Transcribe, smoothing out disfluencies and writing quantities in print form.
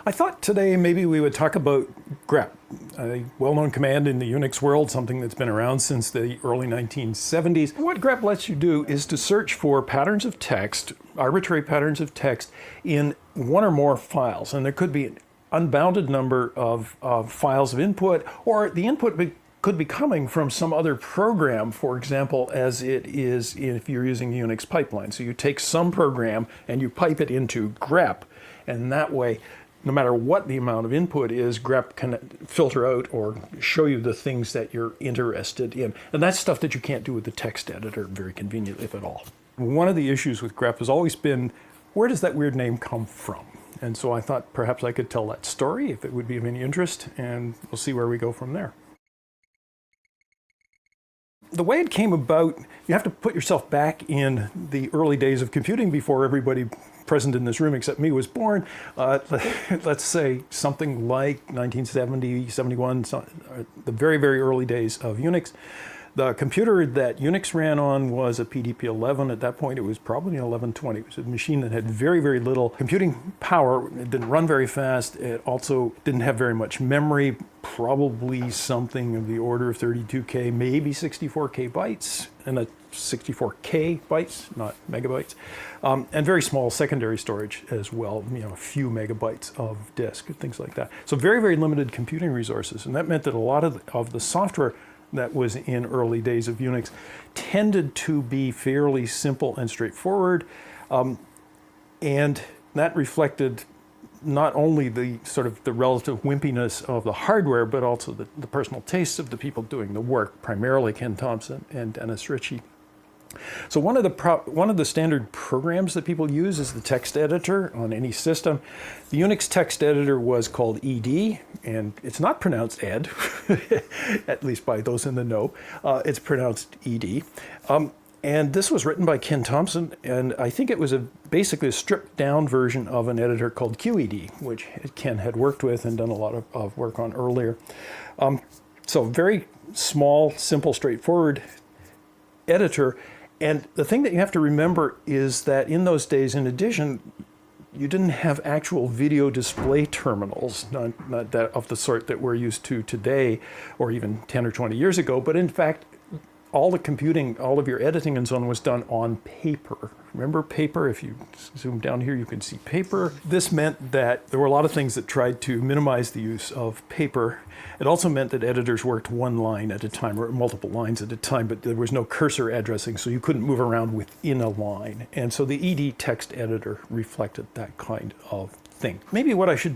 I thought today maybe we would talk about grep, a well-known command in the Unix world, something that's been around since the early 1970s. What grep lets you do is to search for patterns of text, arbitrary patterns of text, in one or more files. And there could be an unbounded number of files of input, or the input could be coming from some other program, for example, as it is if you're using Unix pipeline. So you take some program and you pipe it into grep, and that way, no matter what the amount of input is, grep can filter out or show you the things that you're interested in. And that's stuff that you can't do with the text editor very conveniently, if at all. One of the issues with grep has always been, where does that weird name come from? And so I thought perhaps I could tell that story if it would be of any interest, and we'll see where we go from there. The way it came about, you have to put yourself back in the early days of computing before everybody present in this room except me was born. Let's say something like 1970, 71, the very, very early days of Unix. The computer that Unix ran on was a PDP-11. At that point, it was probably an 1120. It was a machine that had very, very little computing power. It didn't run very fast. It also didn't have very much memory, probably something of the order of 32K, maybe 64K bytes, and 64K bytes, not megabytes, and very small secondary storage as well, a few megabytes of disk, things like that. So very, very limited computing resources, and that meant that a lot of the software that was in early days of Unix tended to be fairly simple and straightforward, and that reflected not only the sort of the relative wimpiness of the hardware, but also the personal tastes of the people doing the work, primarily Ken Thompson and Dennis Ritchie. So one of the standard programs that people use is the text editor on any system. The Unix text editor was called ed, and it's not pronounced ed, at least by those in the know. It's pronounced ed. And this was written by Ken Thompson, and I think it was basically a stripped-down version of an editor called QED, which Ken had worked with and done a lot of work on earlier. So very small, simple, straightforward editor. And the thing that you have to remember is that in those days, in addition, you didn't have actual video display terminals, not that of the sort that we're used to today, or even 10 or 20 years ago, but in fact, all the computing, all of your editing and so on was done on paper. Remember paper? If you zoom down here, you can see paper. This meant that there were a lot of things that tried to minimize the use of paper. It also meant that editors worked one line at a time, or multiple lines at a time, but there was no cursor addressing, so you couldn't move around within a line. And so the ed text editor reflected that kind of thing. Maybe what I should do